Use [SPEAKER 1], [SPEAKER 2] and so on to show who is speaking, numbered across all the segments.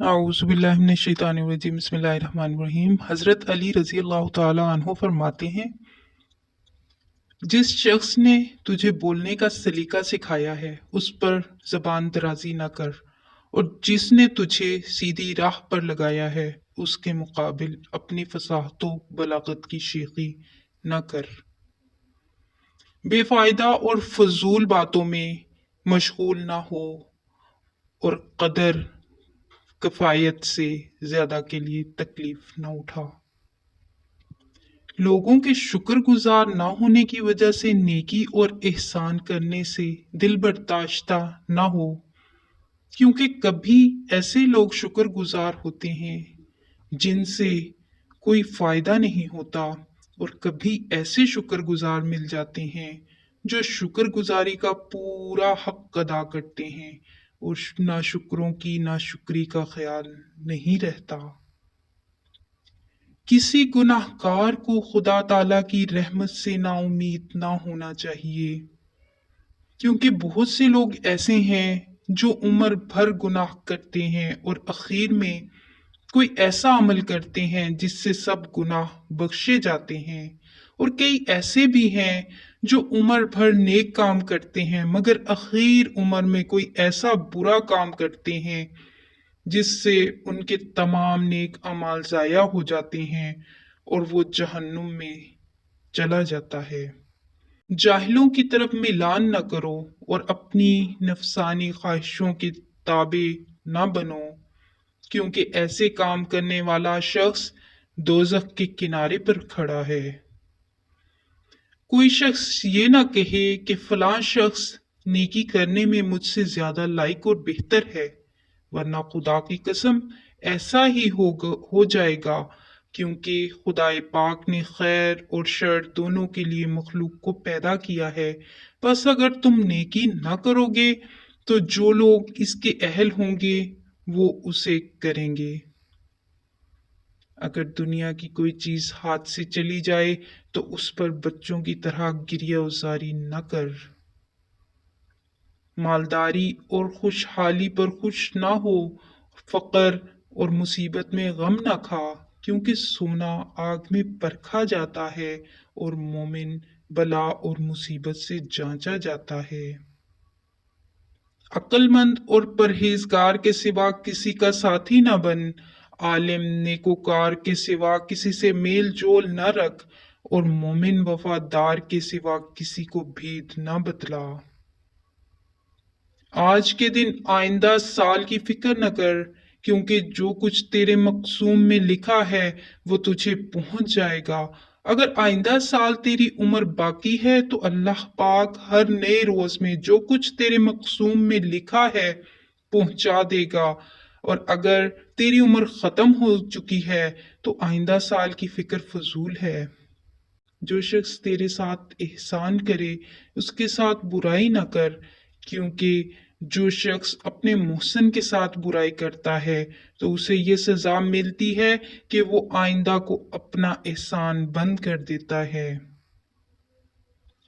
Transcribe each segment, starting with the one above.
[SPEAKER 1] आऊज़ुबिल्लाहिमिनश्शैतानिर्रजीम बिस्मिल्लाहिर्रहमानिर्रहीम। हज़रत अली रज़ी अल्लाह ताला अन्हो फरमाते हैं, जिस शख्स ने तुझे बोलने का सलीका सिखाया है उस पर ज़बान दराजी न कर, और जिसने तुझे सीधी राह पर लगाया है उसके मुकाबिल अपनी फसाहतों बलागत की शेखी न कर। बेफायदा और फजूल बातों में मशगूल न हो और कदर किफायत से ज्यादा के लिए तकलीफ न उठा। लोगों के शुक्रगुजार न होने की वजह से नेकी और एहसान करने से दिल बर्दाश्ता न हो, क्योंकि कभी ऐसे लोग शुक्रगुजार होते हैं जिनसे कोई फायदा नहीं होता, और कभी ऐसे शुक्रगुजार मिल जाते हैं जो शुक्रगुजारी का पूरा हक अदा करते हैं और नाशुक्रों की नाशुक्री का ख्याल नहीं रहता। किसी गुनाहगार को खुदा ताला की रहमत से नाउम्मीद ना होना चाहिए, क्योंकि बहुत से लोग ऐसे हैं जो उम्र भर गुनाह करते हैं और आखिर में कोई ऐसा अमल करते हैं जिससे सब गुनाह बख्शे जाते हैं, और कई ऐसे भी हैं जो उम्र भर नेक काम करते हैं मगर आखिर उम्र में कोई ऐसा बुरा काम करते हैं जिससे उनके तमाम नेक अमाल ज़ाया हो जाते हैं और वो जहन्नुम में चला जाता है। जाहिलों की तरफ मिलान न करो और अपनी नफसानी ख्वाहिशों के ताबे न बनो, क्योंकि ऐसे काम करने वाला शख्स दोज़ख के किनारे पर खड़ा है। कोई शख्स ये ना कहे कि फलां शख्स नेकी करने में मुझसे ज्यादा लायक और बेहतर है, वरना खुदा की कसम ऐसा ही हो जाएगा, क्योंकि खुदा पाक ने खैर और शर दोनों के लिए मखलूक को पैदा किया है। बस अगर तुम नेकी ना करोगे तो जो लोग इसके अहल होंगे वो उसे करेंगे। अगर दुनिया की कोई चीज हाथ से चली जाए तो उस पर बच्चों की तरह गिरिया उजारी न कर। मालदारी और खुशहाली पर खुश ना हो, फकर और मुसीबत में गम न खा, क्योंकि सोना आग में परखा जाता है और मोमिन बला और मुसीबत से जांचा जाता है। अक्लमंद और परहेजगार के सिवा किसी का साथी न बन, आलिम नेकोकार के सिवा किसी से मेल जोल न रख, और मोमिन वफादार के सिवा किसी को भेद न बतला। आज के दिन आइंदा साल की फिक्र न कर, क्योंकि जो कुछ तेरे मकसूम में लिखा है वो तुझे पहुंच जाएगा। अगर आइंदा साल तेरी उम्र बाकी है तो अल्लाह पाक हर नए रोज में जो कुछ तेरे मकसूम में लिखा है पहुंचा देगा, और अगर तेरी उम्र खत्म हो चुकी है तो आइंदा साल की फिक्र फजूल है। जो शख्स तेरे साथ एहसान करे उसके साथ बुराई न कर, क्योंकि जो शख्स अपने मोहसिन के साथ बुराई करता है तो उसे ये सजा मिलती है कि वो आइंदा को अपना एहसान बंद कर देता है।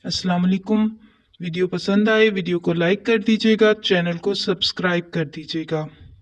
[SPEAKER 1] अस्सलाम वालेकुम। वीडियो पसंद आए वीडियो को लाइक कर दीजिएगा, चैनल को सब्सक्राइब कर दीजिएगा।